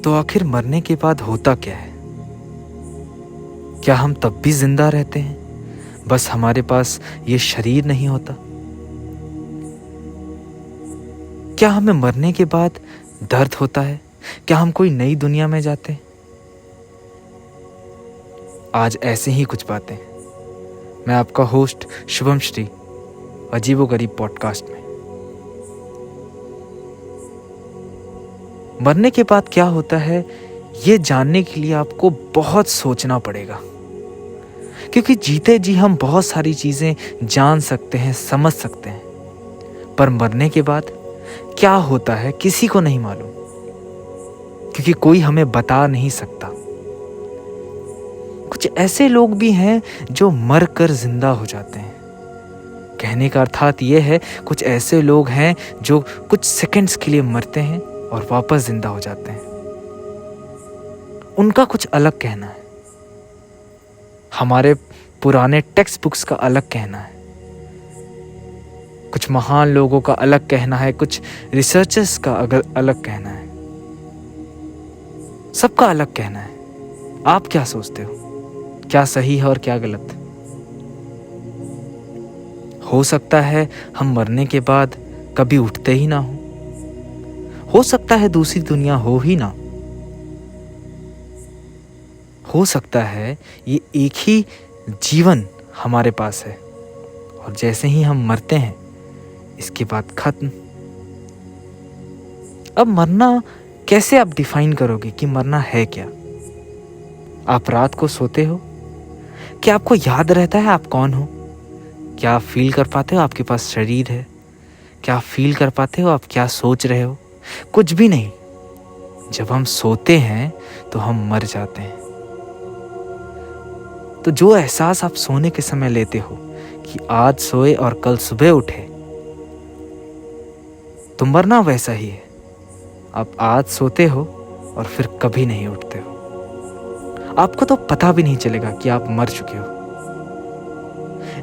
तो आखिर मरने के बाद होता क्या है? क्या हम तब भी जिंदा रहते हैं, बस हमारे पास ये शरीर नहीं होता? क्या हमें मरने के बाद दर्द होता है? क्या हम कोई नई दुनिया में जाते हैं? आज ऐसे ही कुछ बातें मैं आपका होस्ट शुभम श्री अजीबोगरीब पॉडकास्ट में। मरने के बाद क्या होता है, ये जानने के लिए आपको बहुत सोचना पड़ेगा, क्योंकि जीते जी हम बहुत सारी चीजें जान सकते हैं, समझ सकते हैं, पर मरने के बाद क्या होता है किसी को नहीं मालूम, क्योंकि कोई हमें बता नहीं सकता। कुछ ऐसे लोग भी हैं जो मर कर जिंदा हो जाते हैं। कहने का अर्थात यह है, कुछ ऐसे लोग हैं जो कुछ सेकंड्स के लिए मरते हैं और वापस जिंदा हो जाते हैं। उनका कुछ अलग कहना है, हमारे पुराने टेक्स्ट बुक्स का अलग कहना है, कुछ महान लोगों का अलग कहना है, कुछ रिसर्चर्स का अलग कहना है, सबका अलग कहना है। आप क्या सोचते हो, क्या सही है और क्या गलत? हो सकता है हम मरने के बाद कभी उठते ही ना हो सकता है दूसरी दुनिया हो ही ना, हो सकता है ये एक ही जीवन हमारे पास है और जैसे ही हम मरते हैं इसके बाद खत्म। अब मरना कैसे आप डिफाइन करोगे कि मरना है क्या? आप रात को सोते हो, क्या आपको याद रहता है आप कौन हो? क्या आप फील कर पाते हो आपके पास शरीर है? क्या आप फील कर पाते हो आप क्या सोच रहे हो? कुछ भी नहीं। जब हम सोते हैं तो हम मर जाते हैं। तो जो एहसास आप सोने के समय लेते हो कि आज सोए और कल सुबह उठे, तो मरना वैसा ही है। आप आज सोते हो और फिर कभी नहीं उठते हो। आपको तो पता भी नहीं चलेगा कि आप मर चुके हो।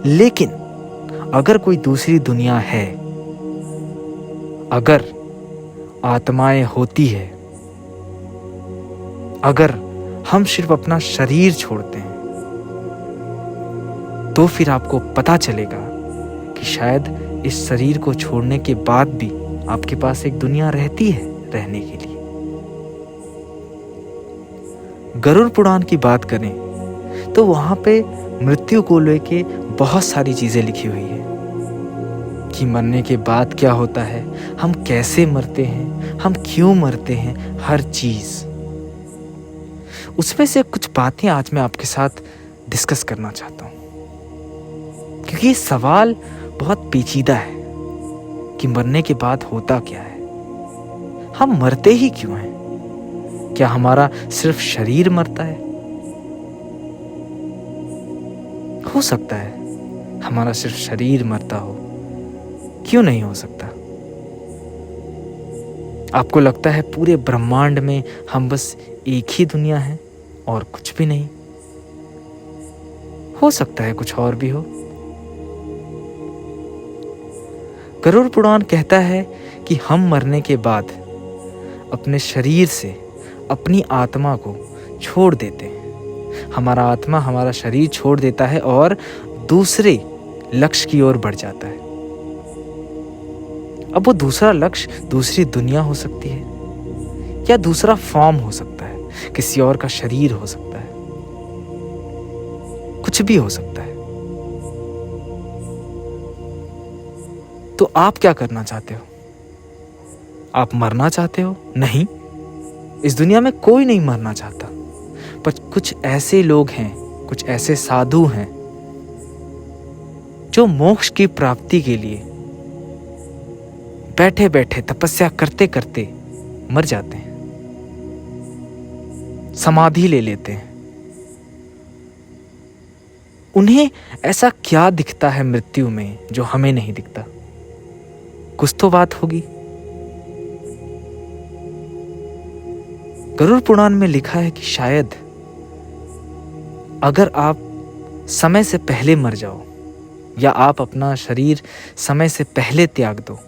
लेकिन अगर कोई दूसरी दुनिया है, अगर आत्माएं होती है, अगर हम सिर्फ अपना शरीर छोड़ते हैं, तो फिर आपको पता चलेगा कि शायद इस शरीर को छोड़ने के बाद भी आपके पास एक दुनिया रहती है रहने के लिए। गरुड़ पुराण की बात करें तो वहां पे मृत्यु को लेके बहुत सारी चीजें लिखी हुई है कि मरने के बाद क्या होता है, हम कैसे मरते हैं, हम क्यों मरते हैं, हर चीज। उसमें से कुछ बातें आज मैं आपके साथ डिस्कस करना चाहता हूं, क्योंकि ये सवाल बहुत पेचीदा है कि मरने के बाद होता क्या है, हम मरते ही क्यों हैं? क्या हमारा सिर्फ शरीर मरता है? हो सकता है हमारा सिर्फ शरीर मरता हो, क्यों नहीं हो सकता? आपको लगता है पूरे ब्रह्मांड में हम बस एक ही दुनिया है और कुछ भी नहीं? हो सकता है कुछ और भी हो। गरुड़ पुराण कहता है कि हम मरने के बाद अपने शरीर से अपनी आत्मा को छोड़ देते हैं। हमारा आत्मा हमारा शरीर छोड़ देता है और दूसरे लक्ष्य की ओर बढ़ जाता है। अब वो दूसरा लक्ष्य दूसरी दुनिया हो सकती है, या दूसरा फॉर्म हो सकता है, किसी और का शरीर हो सकता है, कुछ भी हो सकता है। तो आप क्या करना चाहते हो? आप मरना चाहते हो? नहीं, इस दुनिया में कोई नहीं मरना चाहता, पर कुछ ऐसे लोग हैं, कुछ ऐसे साधु हैं जो मोक्ष की प्राप्ति के लिए बैठे बैठे तपस्या करते करते मर जाते हैं, समाधि ले लेते हैं। उन्हें ऐसा क्या दिखता है मृत्यु में जो हमें नहीं दिखता? कुछ तो बात होगी। गरुड़ पुराण में लिखा है कि शायद अगर आप समय से पहले मर जाओ, या आप अपना शरीर समय से पहले त्याग दो,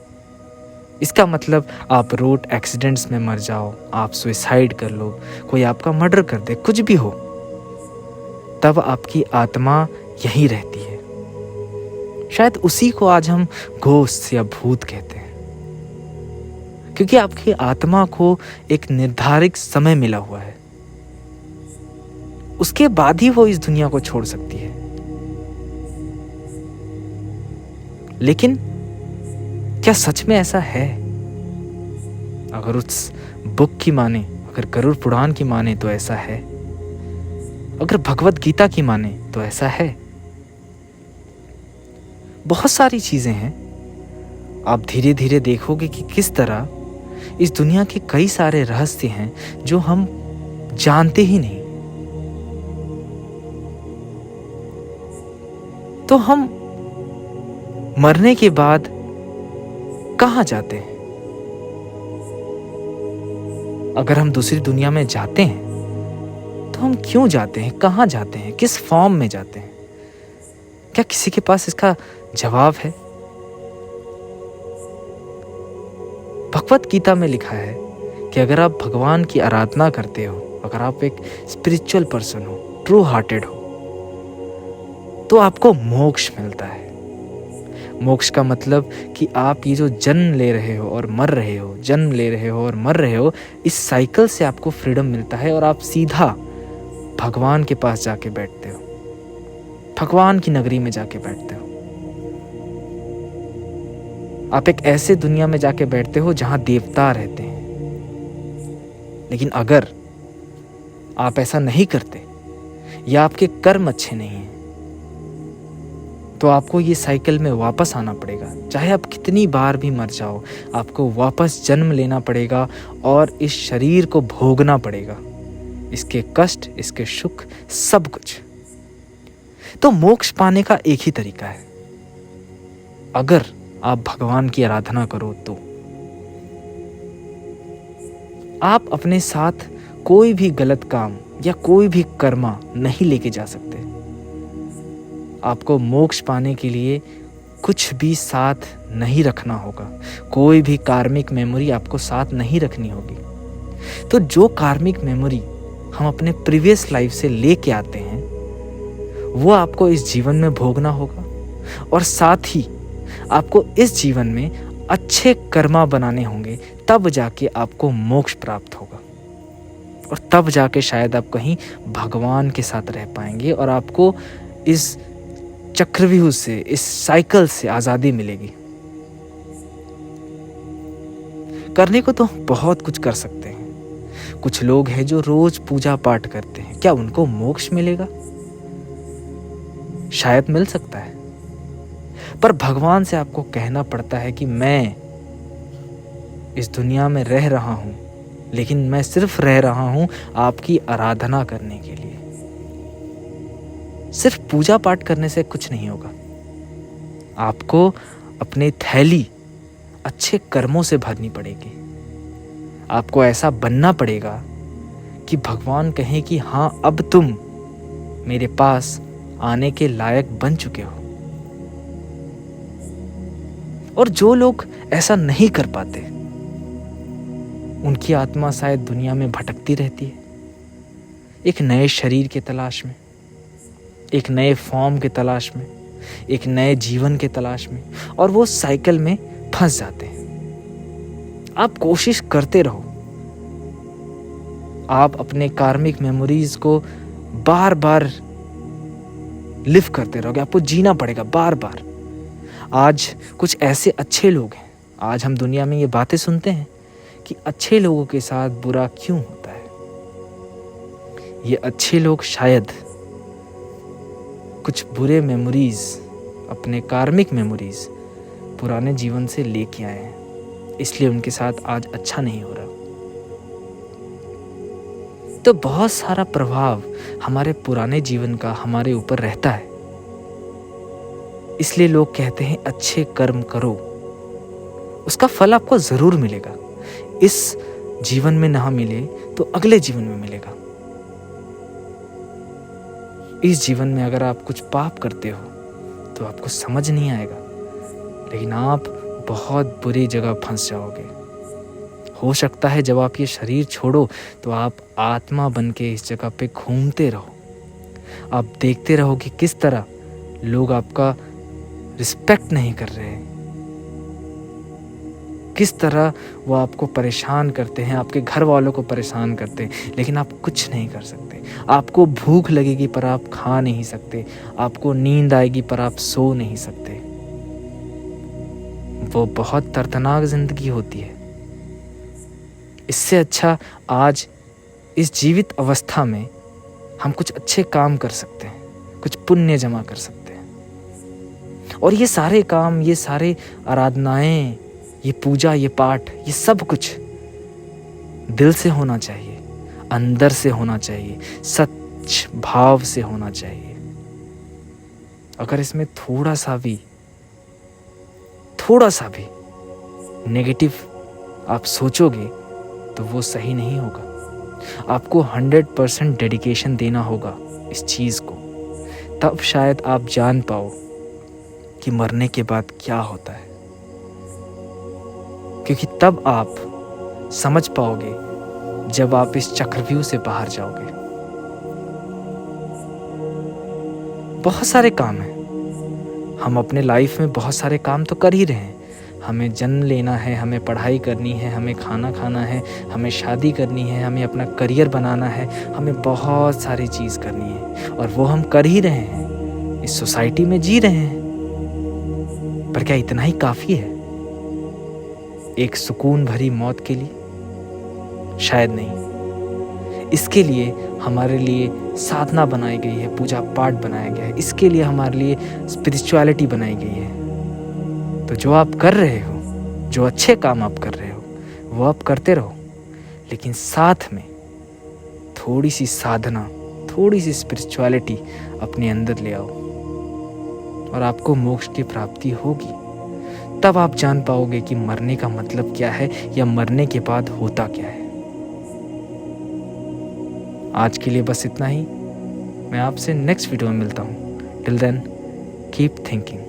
इसका मतलब आप रोड एक्सीडेंट्स में मर जाओ, आप सुसाइड कर लो, कोई आपका मर्डर कर दे, कुछ भी हो, तब आपकी आत्मा यहीं रहती है। शायद उसी को आज हम घोस्ट या भूत कहते हैं, क्योंकि आपकी आत्मा को एक निर्धारित समय मिला हुआ है, उसके बाद ही वो इस दुनिया को छोड़ सकती है। लेकिन क्या सच में ऐसा है? अगर उस बुक की माने, अगर गरुड़ पुराण की माने तो ऐसा है, अगर भगवत गीता की माने तो ऐसा है। बहुत सारी चीजें हैं, आप धीरे धीरे देखोगे कि किस तरह इस दुनिया के कई सारे रहस्य हैं जो हम जानते ही नहीं। तो हम मरने के बाद कहाँ जाते हैं? अगर हम दूसरी दुनिया में जाते हैं तो हम क्यों जाते हैं, कहाँ जाते हैं, किस फॉर्म में जाते हैं? क्या किसी के पास इसका जवाब है? भगवत गीता में लिखा है कि अगर आप भगवान की आराधना करते हो, अगर आप एक स्पिरिचुअल पर्सन हो, ट्रू हार्टेड हो, तो आपको मोक्ष मिलता है। मोक्ष का मतलब कि आप ये जो जन्म ले रहे हो और मर रहे हो, जन्म ले रहे हो और मर रहे हो, इस साइकिल से आपको फ्रीडम मिलता है और आप सीधा भगवान के पास जाके बैठते हो, भगवान की नगरी में जाके बैठते हो। आप एक ऐसे दुनिया में जाके बैठते हो जहां देवता रहते हैं। लेकिन अगर आप ऐसा नहीं करते या आपके कर्म अच्छे नहीं हैं, तो आपको ये साइकिल में वापस आना पड़ेगा। चाहे आप कितनी बार भी मर जाओ, आपको वापस जन्म लेना पड़ेगा और इस शरीर को भोगना पड़ेगा, इसके कष्ट, इसके सुख, सब कुछ। तो मोक्ष पाने का एक ही तरीका है, अगर आप भगवान की आराधना करो तो। आप अपने साथ कोई भी गलत काम या कोई भी कर्मा नहीं लेके जा सकते। आपको मोक्ष पाने के लिए कुछ भी साथ नहीं रखना होगा, कोई भी कार्मिक मेमोरी आपको साथ नहीं रखनी होगी। तो जो कार्मिक मेमोरी हम अपने प्रीवियस लाइफ से लेके आते हैं, वो आपको इस जीवन में भोगना होगा और साथ ही आपको इस जीवन में अच्छे कर्मा बनाने होंगे, तब जाके आपको मोक्ष प्राप्त होगा और तब जाके शायद आप कहीं भगवान के साथ रह पाएंगे और आपको इस चक्रव्यूह से, इस साइकिल से आजादी मिलेगी। करने को तो बहुत कुछ कर सकते हैं। कुछ लोग हैं जो रोज पूजा पाठ करते हैं, क्या उनको मोक्ष मिलेगा? शायद मिल सकता है, पर भगवान से आपको कहना पड़ता है कि मैं इस दुनिया में रह रहा हूं, लेकिन मैं सिर्फ रह रहा हूं आपकी आराधना करने के लिए। सिर्फ पूजा पाठ करने से कुछ नहीं होगा, आपको अपनी थैली अच्छे कर्मों से भरनी पड़ेगी। आपको ऐसा बनना पड़ेगा कि भगवान कहे कि हाँ, अब तुम मेरे पास आने के लायक बन चुके हो। और जो लोग ऐसा नहीं कर पाते, उनकी आत्मा शायद दुनिया में भटकती रहती है, एक नए शरीर के तलाश में, एक नए फॉर्म के तलाश में, एक नए जीवन के तलाश में, और वो साइकिल में फंस जाते हैं। आप कोशिश करते रहो, आप अपने कार्मिक मेमोरीज को बार बार लिव करते रहोगे, आपको जीना पड़ेगा बार बार। आज कुछ ऐसे अच्छे लोग हैं, आज हम दुनिया में ये बातें सुनते हैं कि अच्छे लोगों के साथ बुरा क्यों होता है। ये अच्छे लोग शायद कुछ बुरे मेमोरीज, अपने कार्मिक मेमोरीज पुराने जीवन से लेके आए हैं, इसलिए उनके साथ आज अच्छा नहीं हो रहा। तो बहुत सारा प्रभाव हमारे पुराने जीवन का हमारे ऊपर रहता है। इसलिए लोग कहते हैं अच्छे कर्म करो, उसका फल आपको जरूर मिलेगा। इस जीवन में ना मिले तो अगले जीवन में मिलेगा। इस जीवन में अगर आप कुछ पाप करते हो तो आपको समझ नहीं आएगा, लेकिन आप बहुत बुरी जगह फंस जाओगे। हो सकता है जब आप ये शरीर छोड़ो तो आप आत्मा बन के इस जगह पे घूमते रहो। आप देखते रहो कि किस तरह लोग आपका रिस्पेक्ट नहीं कर रहे हैं, किस तरह वो आपको परेशान करते हैं, आपके घर वालों को परेशान करते हैं, लेकिन आप कुछ नहीं कर सकते। आपको भूख लगेगी पर आप खा नहीं सकते, आपको नींद आएगी पर आप सो नहीं सकते। वो बहुत दर्दनाक जिंदगी होती है। इससे अच्छा आज इस जीवित अवस्था में हम कुछ अच्छे काम कर सकते हैं, कुछ पुण्य जमा कर सकते हैं। और ये सारे काम, ये सारे आराधनाएं, ये पूजा, ये पाठ, ये सब कुछ दिल से होना चाहिए, अंदर से होना चाहिए, सच भाव से होना चाहिए। अगर इसमें थोड़ा सा भी नेगेटिव आप सोचोगे तो वो सही नहीं होगा। आपको 100% डेडिकेशन देना होगा इस चीज़ को, तब शायद आप जान पाओ कि मरने के बाद क्या होता है। क्योंकि तब आप समझ पाओगे जब आप इस चक्रव्यूह से बाहर जाओगे। बहुत सारे काम हैं, हम अपने लाइफ में बहुत सारे काम तो कर ही रहे हैं। हमें जन्म लेना है, हमें पढ़ाई करनी है, हमें खाना खाना है, हमें शादी करनी है, हमें अपना करियर बनाना है, हमें बहुत सारी चीज़ करनी है और वो हम कर ही रहे हैं, इस सोसाइटी में जी रहे हैं। पर क्या इतना ही काफ़ी है एक सुकून भरी मौत के लिए? शायद नहीं। इसके लिए हमारे लिए साधना बनाई गई है, पूजा पाठ बनाया गया है, इसके लिए हमारे लिए स्पिरिचुअलिटी बनाई गई है। तो जो आप कर रहे हो, जो अच्छे काम आप कर रहे हो, वो आप करते रहो, लेकिन साथ में थोड़ी सी साधना, थोड़ी सी स्पिरिचुअलिटी अपने अंदर ले आओ और आपको मोक्ष की प्राप्ति होगी। तब आप जान पाओगे कि मरने का मतलब क्या है या मरने के बाद होता क्या है। आज के लिए बस इतना ही। मैं आपसे नेक्स्ट वीडियो में मिलता हूँ। Till then keep thinking.